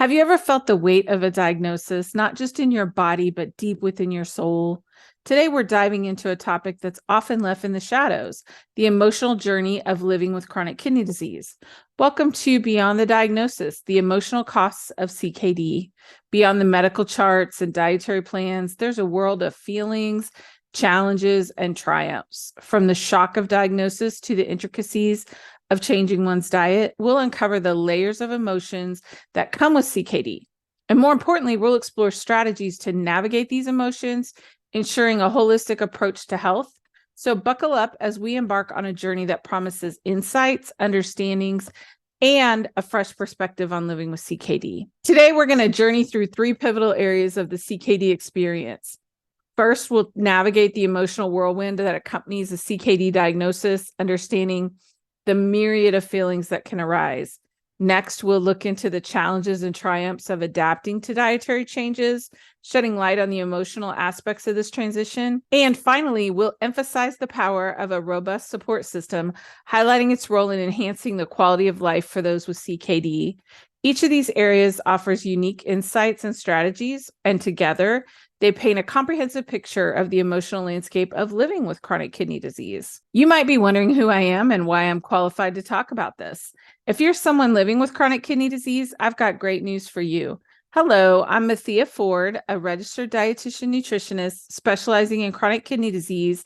Have you ever felt the weight of a diagnosis, not just in your body, but deep within your soul? Today, we're diving into a topic that's often left in the shadows, the emotional journey of living with chronic kidney disease. Welcome to Beyond the Diagnosis, the emotional costs of CKD. Beyond the medical charts and dietary plans, there's a world of feelings, challenges, and triumphs. From the shock of diagnosis to the intricacies of changing one's diet, we'll uncover the layers of emotions that come with CKD. And more importantly, we'll explore strategies to navigate these emotions, ensuring a holistic approach to health. So buckle up as we embark on a journey that promises insights, understandings, and a fresh perspective on living with CKD. Today, we're going to journey through three pivotal areas of the CKD experience. First, we'll navigate the emotional whirlwind that accompanies a CKD diagnosis, understanding the myriad of feelings that can arise. Next, we'll look into the challenges and triumphs of adapting to dietary changes, shedding light on the emotional aspects of this transition. And finally, we'll emphasize the power of a robust support system, highlighting its role in enhancing the quality of life for those with CKD. Each of these areas offers unique insights and strategies, and together, they paint a comprehensive picture of the emotional landscape of living with chronic kidney disease. You might be wondering who I am and why I'm qualified to talk about this. If you're someone living with chronic kidney disease, I've got great news for you. Hello, I'm Mathia Ford, a registered dietitian nutritionist specializing in chronic kidney disease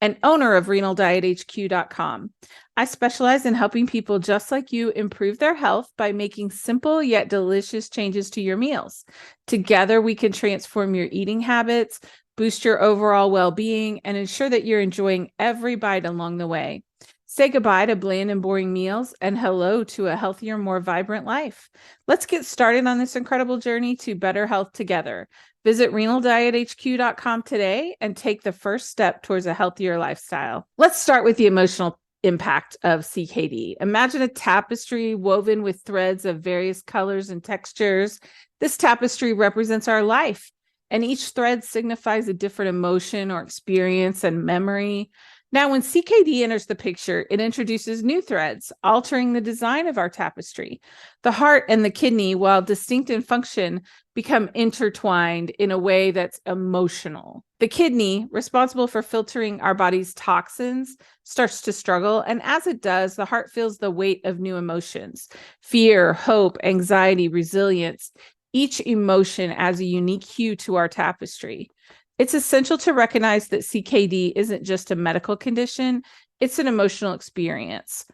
and owner of RenalDietHQ.com. I specialize in helping people just like you improve their health by making simple yet delicious changes to your meals. Together, we can transform your eating habits, boost your overall well-being, and ensure that you're enjoying every bite along the way. Say goodbye to bland and boring meals and hello to a healthier, more vibrant life. Let's get started on this incredible journey to better health together. Visit RenalDietHQ.com today and take the first step towards a healthier lifestyle. Let's start with the emotional impact of CKD. Imagine a tapestry woven with threads of various colors and textures. This tapestry represents our life, and each thread signifies a different emotion or experience and memory. Now, when CKD enters the picture, it introduces new threads, altering the design of our tapestry. The heart and the kidney, while distinct in function, become intertwined in a way that's emotional. The kidney, responsible for filtering our body's toxins, starts to struggle, and as it does, the heart feels the weight of new emotions: fear, hope, anxiety, resilience. Each emotion adds a unique hue to our tapestry. It's essential to recognize that CKD isn't just a medical condition, it's an emotional experience.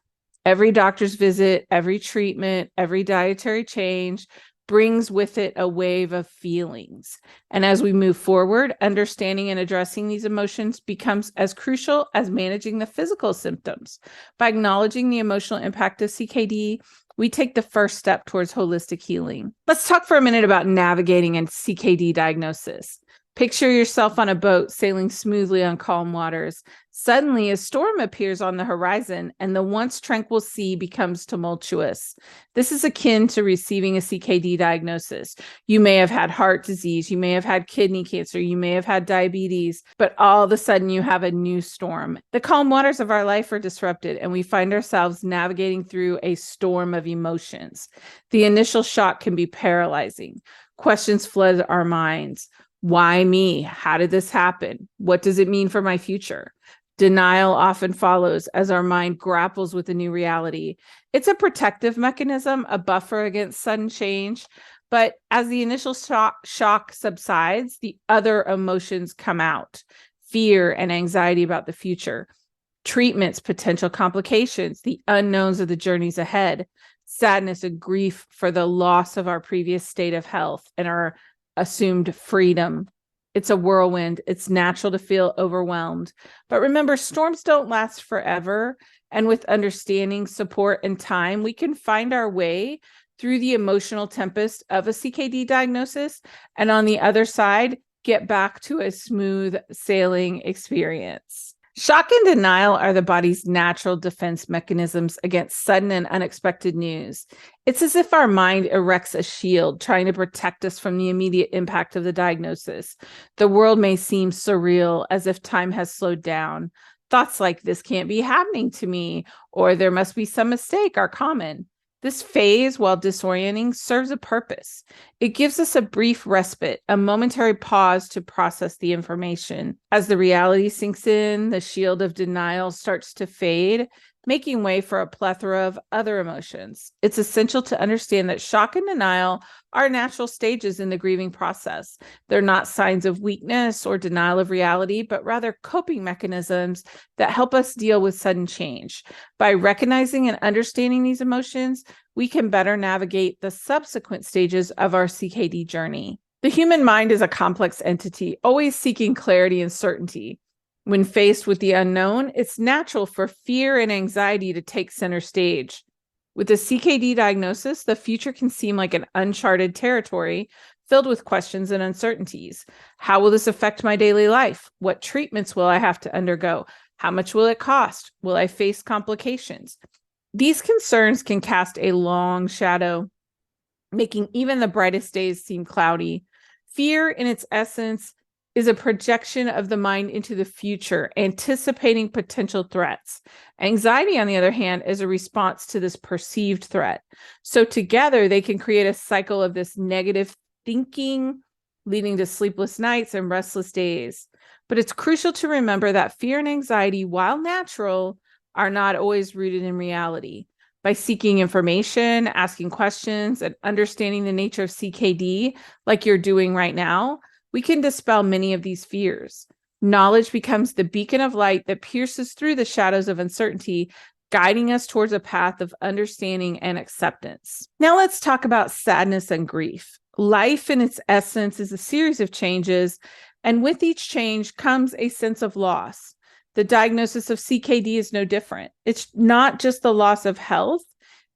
Every doctor's visit, every treatment, every dietary change brings with it a wave of feelings. And as we move forward, understanding and addressing these emotions becomes as crucial as managing the physical symptoms. By acknowledging the emotional impact of CKD, we take the first step towards holistic healing. Let's talk for a minute about navigating a CKD diagnosis. Picture yourself on a boat sailing smoothly on calm waters. Suddenly, a storm appears on the horizon, and the once tranquil sea becomes tumultuous. This is akin to receiving a CKD diagnosis. You may have had heart disease, you may have had kidney cancer, you may have had diabetes, but all of a sudden you have a new storm. The calm waters of our life are disrupted, and we find ourselves navigating through a storm of emotions. The initial shock can be paralyzing. Questions flood our minds. Why me? How did this happen? What does it mean for my future? Denial often follows as our mind grapples with a new reality. It's a protective mechanism, a buffer against sudden change. But as the initial shock subsides, the other emotions come out: fear and anxiety about the future, treatments, potential complications, the unknowns of the journeys ahead, sadness and grief for the loss of our previous state of health and our assumed freedom. It's a whirlwind. It's natural to feel overwhelmed. But remember, storms don't last forever. And with understanding, support, and time, we can find our way through the emotional tempest of a CKD diagnosis. And on the other side, get back to a smooth sailing experience. Shock and denial are the body's natural defense mechanisms against sudden and unexpected news. It's as if our mind erects a shield trying to protect us from the immediate impact of the diagnosis. The world may seem surreal, as if time has slowed down. Thoughts like "this can't be happening to me," or "there must be some mistake," are common. This phase, while disorienting, serves a purpose. It gives us a brief respite, a momentary pause to process the information. As the reality sinks in, the shield of denial starts to fade, making way for a plethora of other emotions. It's essential to understand that shock and denial are natural stages in the grieving process. They're not signs of weakness or denial of reality, but rather coping mechanisms that help us deal with sudden change. By recognizing and understanding these emotions, we can better navigate the subsequent stages of our CKD journey. The human mind is a complex entity, always seeking clarity and certainty. When faced with the unknown, it's natural for fear and anxiety to take center stage. With a CKD diagnosis, the future can seem like an uncharted territory filled with questions and uncertainties. How will this affect my daily life? What treatments will I have to undergo? How much will it cost? Will I face complications? These concerns can cast a long shadow, making even the brightest days seem cloudy. Fear, in its essence, is a projection of the mind into the future, anticipating potential threats. Anxiety, on the other hand, is a response to this perceived threat. So together, they can create a cycle of this negative thinking, leading to sleepless nights and restless days. But it's crucial to remember that fear and anxiety, while natural, are not always rooted in reality. By seeking information, asking questions, and understanding the nature of CKD, like you're doing right now, we can dispel many of these fears. Knowledge becomes the beacon of light that pierces through the shadows of uncertainty, guiding us towards a path of understanding and acceptance. Now let's talk about sadness and grief. Life, in its essence, is a series of changes, and with each change comes a sense of loss. The diagnosis of CKD is no different. It's not just the loss of health,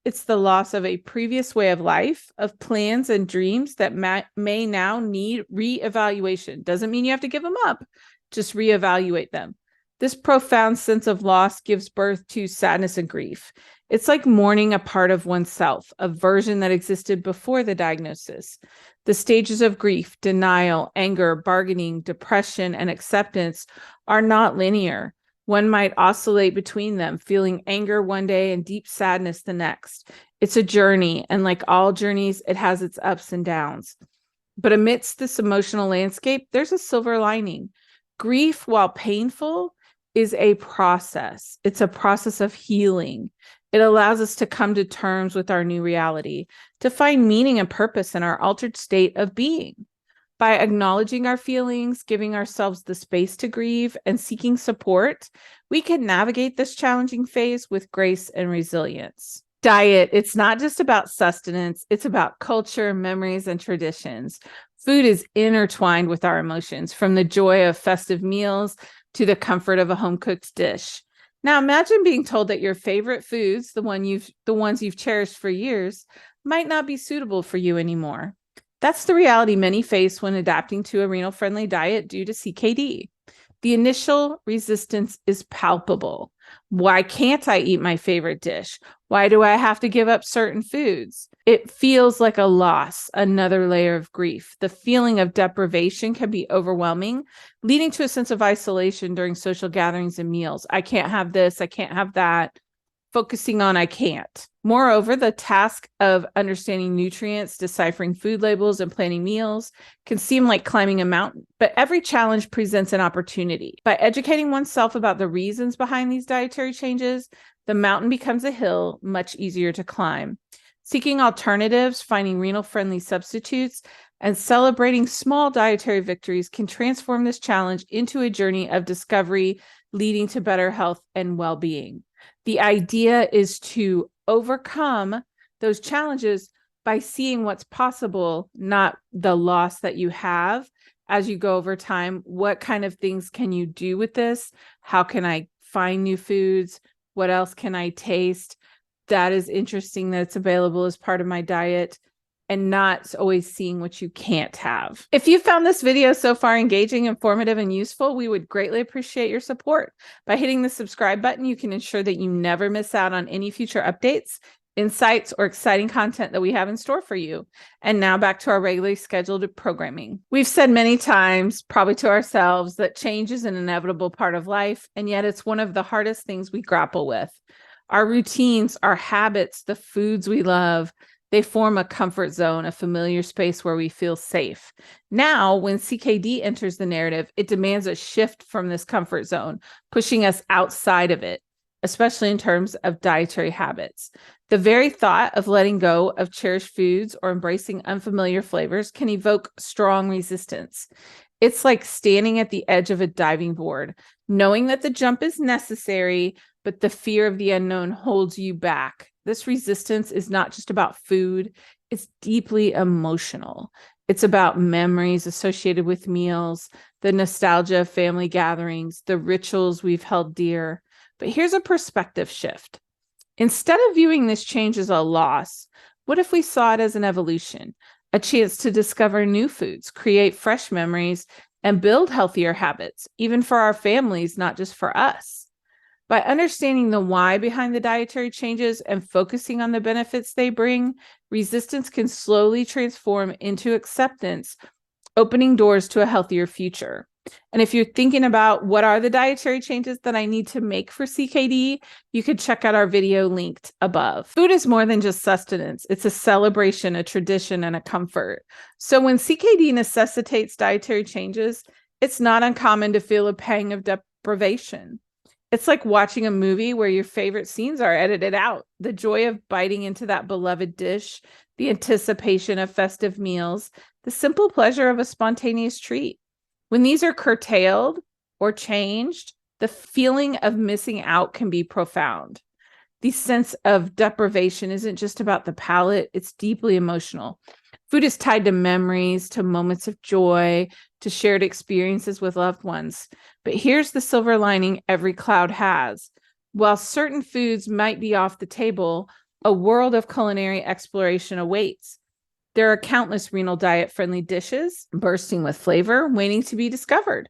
it's the loss of a previous way of life, of plans and dreams that may now need reevaluation. Doesn't mean you have to give them up, just reevaluate them. This profound sense of loss gives birth to sadness and grief. It's like mourning a part of oneself, a version that existed before the diagnosis. The stages of grief, denial, anger, bargaining, depression, and acceptance are not linear. One might oscillate between them, feeling anger one day and deep sadness the next. It's a journey, and like all journeys, it has its ups and downs. But amidst this emotional landscape, there's a silver lining. Grief, while painful, is a process. It's a process of healing. It allows us to come to terms with our new reality, to find meaning and purpose in our altered state of being. By acknowledging our feelings, giving ourselves the space to grieve, and seeking support, we can navigate this challenging phase with grace and resilience. Diet, it's not just about sustenance, it's about culture, memories, and traditions. Food is intertwined with our emotions, from the joy of festive meals to the comfort of a home-cooked dish. Now imagine being told that your favorite foods, the ones you've cherished for years, might not be suitable for you anymore. That's the reality many face when adapting to a renal-friendly diet due to CKD. The initial resistance is palpable. Why can't I eat my favorite dish? Why do I have to give up certain foods? It feels like a loss, another layer of grief. The feeling of deprivation can be overwhelming, leading to a sense of isolation during social gatherings and meals. I can't have this, I can't have that. Focusing on I can't. Moreover, the task of understanding nutrients, deciphering food labels, and planning meals can seem like climbing a mountain, but every challenge presents an opportunity. By educating oneself about the reasons behind these dietary changes, the mountain becomes a hill much easier to climb. Seeking alternatives, finding renal-friendly substitutes, and celebrating small dietary victories can transform this challenge into a journey of discovery, leading to better health and well-being. The idea is to overcome those challenges by seeing what's possible, not the loss that you have as you go over time. What kind of things can you do with this? How can I find new foods? What else can I taste? That is interesting that it's available as part of my diet, and not always seeing what you can't have. If you found this video so far engaging, informative, and useful, we would greatly appreciate your support. By hitting the subscribe button, you can ensure that you never miss out on any future updates, insights, or exciting content that we have in store for you. And now back to our regularly scheduled programming. We've said many times, probably to ourselves, that change is an inevitable part of life, and yet it's one of the hardest things we grapple with. Our routines, our habits, the foods we love, they form a comfort zone, a familiar space where we feel safe. Now, when CKD enters the narrative, it demands a shift from this comfort zone, pushing us outside of it, especially in terms of dietary habits. The very thought of letting go of cherished foods or embracing unfamiliar flavors can evoke strong resistance. It's like standing at the edge of a diving board, knowing that the jump is necessary, but the fear of the unknown holds you back. This resistance is not just about food, it's deeply emotional. It's about memories associated with meals, the nostalgia of family gatherings, the rituals we've held dear. But here's a perspective shift. Instead of viewing this change as a loss, what if we saw it as an evolution, a chance to discover new foods, create fresh memories, and build healthier habits, even for our families, not just for us? By understanding the why behind the dietary changes and focusing on the benefits they bring, resistance can slowly transform into acceptance, opening doors to a healthier future. And if you're thinking about what are the dietary changes that I need to make for CKD, you could check out our video linked above. Food is more than just sustenance. It's a celebration, a tradition, and a comfort. So when CKD necessitates dietary changes, it's not uncommon to feel a pang of deprivation. It's like watching a movie where your favorite scenes are edited out. The joy of biting into that beloved dish, the anticipation of festive meals, the simple pleasure of a spontaneous treat. When these are curtailed or changed, the feeling of missing out can be profound. The sense of deprivation isn't just about the palate, it's deeply emotional. Food is tied to memories, to moments of joy, to shared experiences with loved ones. But here's the silver lining every cloud has. While certain foods might be off the table, a world of culinary exploration awaits. There are countless renal diet-friendly dishes bursting with flavor, waiting to be discovered.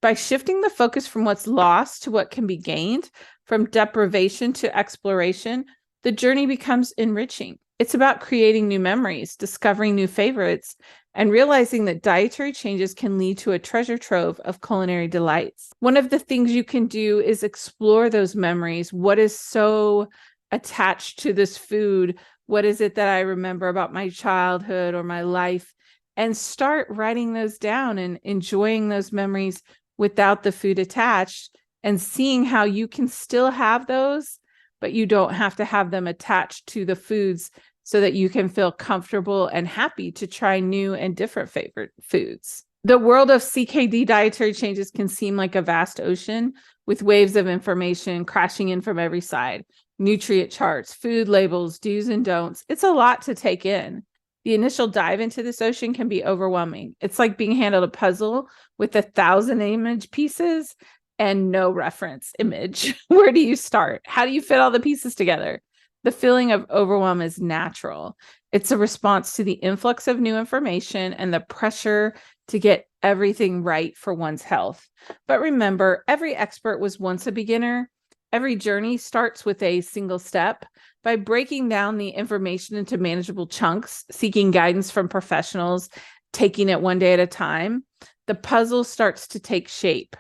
By shifting the focus from what's lost to what can be gained, from deprivation to exploration, the journey becomes enriching. It's about creating new memories, discovering new favorites, and realizing that dietary changes can lead to a treasure trove of culinary delights. One of the things you can do is explore those memories. What is so attached to this food? What is it that I remember about my childhood or my life? And start writing those down and enjoying those memories without the food attached, and seeing how you can still have those, but you don't have to have them attached to the foods, so that you can feel comfortable and happy to try new and different favorite foods. The world of CKD dietary changes can seem like a vast ocean with waves of information crashing in from every side. Nutrient charts, food labels, do's and don'ts. It's a lot to take in. The initial dive into this ocean can be overwhelming. It's like being handed a puzzle with 1,000 image pieces and no reference image. Where do you start? How do you fit all the pieces together? The feeling of overwhelm is natural. It's a response to the influx of new information and the pressure to get everything right for one's health. But remember, every expert was once a beginner. Every journey starts with a single step. By breaking down the information into manageable chunks, seeking guidance from professionals, taking it one day at a time, the puzzle starts to take shape.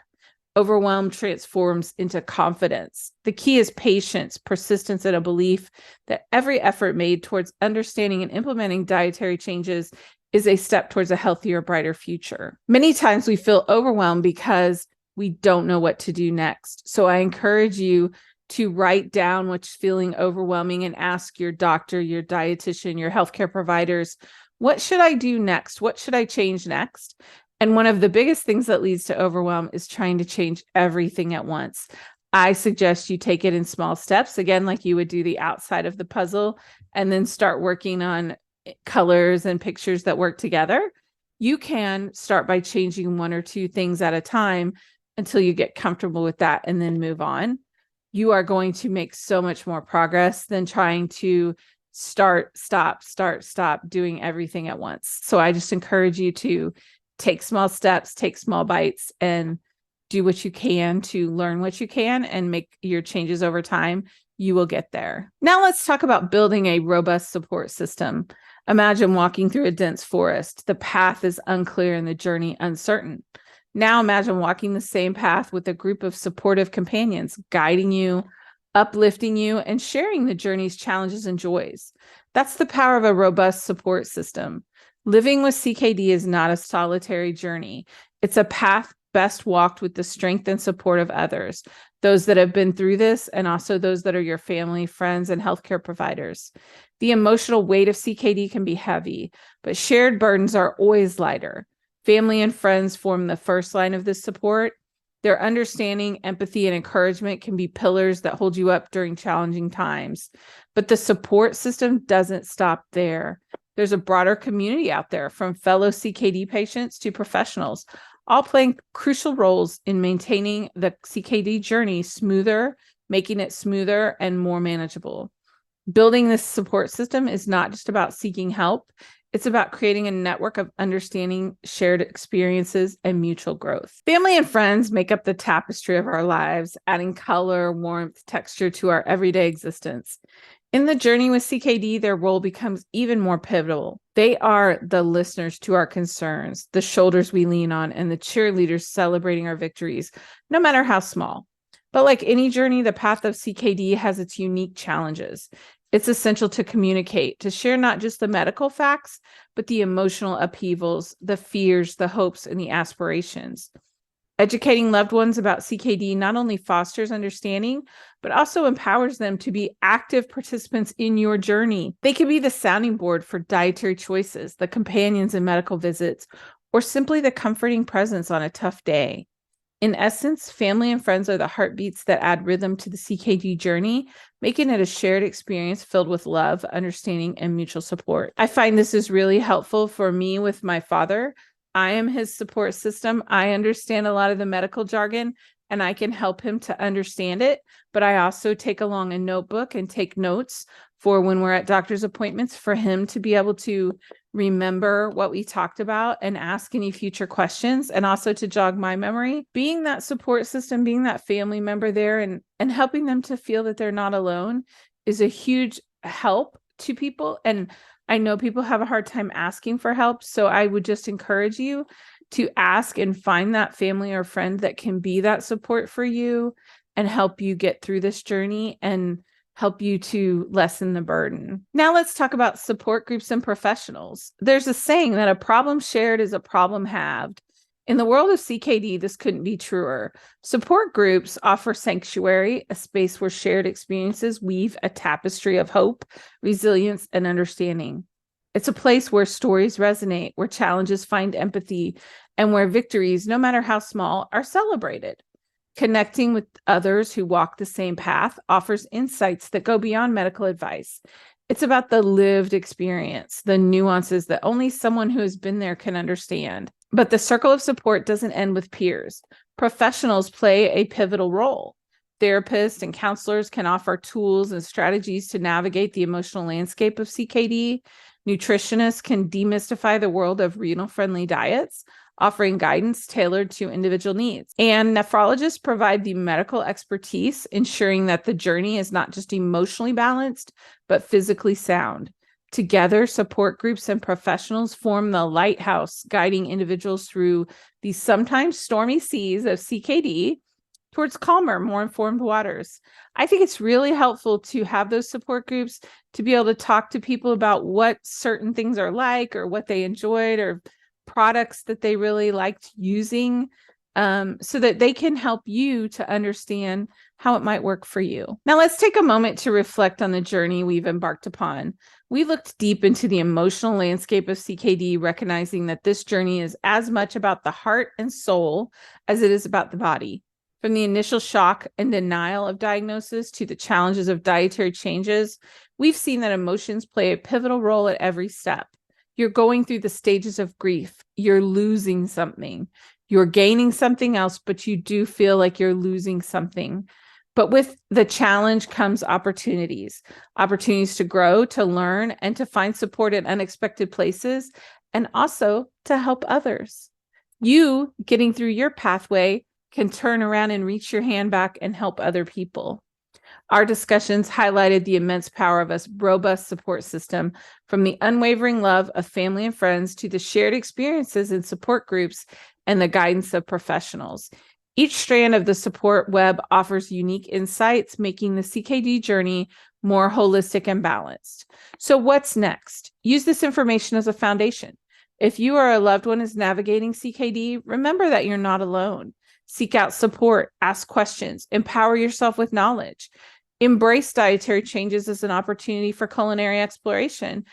Overwhelm transforms into confidence. The key is patience, persistence, and a belief that every effort made towards understanding and implementing dietary changes is a step towards a healthier, brighter future. Many times we feel overwhelmed because we don't know what to do next. So I encourage you to write down what's feeling overwhelming and ask your doctor, your dietitian, your healthcare providers, what should I do next? What should I change next? And one of the biggest things that leads to overwhelm is trying to change everything at once. I suggest you take it in small steps, again, like you would do the outside of the puzzle, and then start working on colors and pictures that work together. You can start by changing one or two things at a time until you get comfortable with that and then move on. You are going to make so much more progress than trying to start, stop doing everything at once. So I just encourage you to take small steps, take small bites, and do what you can to learn what you can and make your changes over time. You will get there. Now let's talk about building a robust support system. Imagine walking through a dense forest. The path is unclear and the journey uncertain. Now imagine walking the same path with a group of supportive companions guiding you, uplifting you, and sharing the journey's challenges and joys. That's the power of a robust support system. Living with CKD is not a solitary journey. It's a path best walked with the strength and support of others, those that have been through this, and also those that are your family, friends, and healthcare providers. The emotional weight of CKD can be heavy, but shared burdens are always lighter. Family and friends form the first line of this support. Their understanding, empathy, and encouragement can be pillars that hold you up during challenging times. But the support system doesn't stop there. There's a broader community out there, from fellow CKD patients to professionals, all playing crucial roles in maintaining the CKD journey smoother, making it smoother and more manageable. Building this support system is not just about seeking help. It's about creating a network of understanding, shared experiences, and mutual growth. Family and friends make up the tapestry of our lives, adding color, warmth, texture to our everyday existence. In the journey with CKD, their role becomes even more pivotal. They are the listeners to our concerns, the shoulders we lean on, and the cheerleaders celebrating our victories, no matter how small. But like any journey, the path of CKD has its unique challenges. It's essential to communicate, to share not just the medical facts, but the emotional upheavals, the fears, the hopes, and the aspirations. Educating loved ones about CKD not only fosters understanding, but also empowers them to be active participants in your journey. They can be the sounding board for dietary choices, the companions in medical visits, or simply the comforting presence on a tough day. In essence, family and friends are the heartbeats that add rhythm to the CKD journey, making it a shared experience filled with love, understanding, and mutual support. I find this is really helpful for me with my father. I am his support system. I understand a lot of the medical jargon, and I can help him to understand it. But I also take along a notebook and take notes for when we're at doctor's appointments, for him to be able to remember what we talked about and ask any future questions, and also to jog my memory. Being that support system, being that family member there, and helping them to feel that they're not alone is a huge help to people. And I know people have a hard time asking for help. So I would just encourage you to ask and find that family or friend that can be that support for you and help you get through this journey and help you to lessen the burden. Now let's talk about support groups and professionals. There's a saying that a problem shared is a problem halved. In the world of CKD, this couldn't be truer. Support groups offer sanctuary, a space where shared experiences weave a tapestry of hope, resilience, and understanding. It's a place where stories resonate, where challenges find empathy, and where victories, no matter how small, are celebrated. Connecting with others who walk the same path offers insights that go beyond medical advice. It's about the lived experience, the nuances that only someone who has been there can understand. But the circle of support doesn't end with peers. Professionals play a pivotal role. Therapists and counselors can offer tools and strategies to navigate the emotional landscape of CKD. Nutritionists can demystify the world of renal-friendly diets, offering guidance tailored to individual needs. And nephrologists provide the medical expertise, ensuring that the journey is not just emotionally balanced, but physically sound. Together, support groups and professionals form the lighthouse, guiding individuals through these sometimes stormy seas of CKD towards calmer, more informed waters. I think it's really helpful to have those support groups, to be able to talk to people about what certain things are like, or what they enjoyed, or products that they really liked using, so that they can help you to understand how it might work for you. Now, let's take a moment to reflect on the journey we've embarked upon. We looked deep into the emotional landscape of CKD, recognizing that this journey is as much about the heart and soul as it is about the body. From the initial shock and denial of diagnosis to the challenges of dietary changes, we've seen that emotions play a pivotal role at every step. You're going through the stages of grief. You're losing something. You're gaining something else, but you do feel like you're losing something. But with the challenge comes opportunities to grow, to learn, and to find support in unexpected places, and also to help others. You getting through your pathway can turn around and reach your hand back and help other people. Our discussions highlighted the immense power of a robust support system, from the unwavering love of family and friends to the shared experiences in support groups and the guidance of professionals. Each strand of the support web offers unique insights, making the CKD journey more holistic and balanced. So what's next? Use this information as a foundation. If you or a loved one is navigating CKD, remember that you're not alone. Seek out support, ask questions, empower yourself with knowledge. Embrace dietary changes as an opportunity for culinary exploration.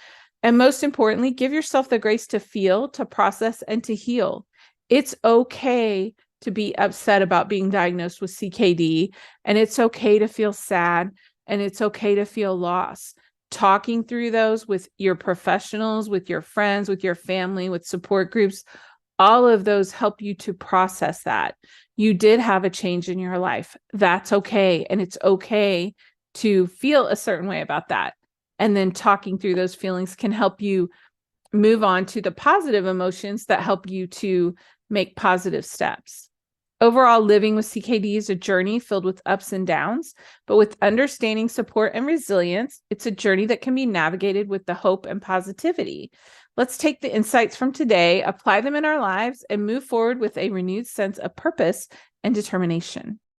And most importantly, give yourself the grace to feel, to process, and to heal. It's okay to be upset about being diagnosed with CKD, and it's okay to feel sad, and it's okay to feel loss. Talking through those with your professionals, with your friends, with your family, with support groups, all of those help you to process that. You did have a change in your life. That's okay. And it's okay to feel a certain way about that. And then talking through those feelings can help you move on to the positive emotions that help you to make positive steps. Overall, living with CKD is a journey filled with ups and downs, but with understanding, support, and resilience, it's a journey that can be navigated with the hope and positivity. Let's take the insights from today, apply them in our lives, and move forward with a renewed sense of purpose and determination.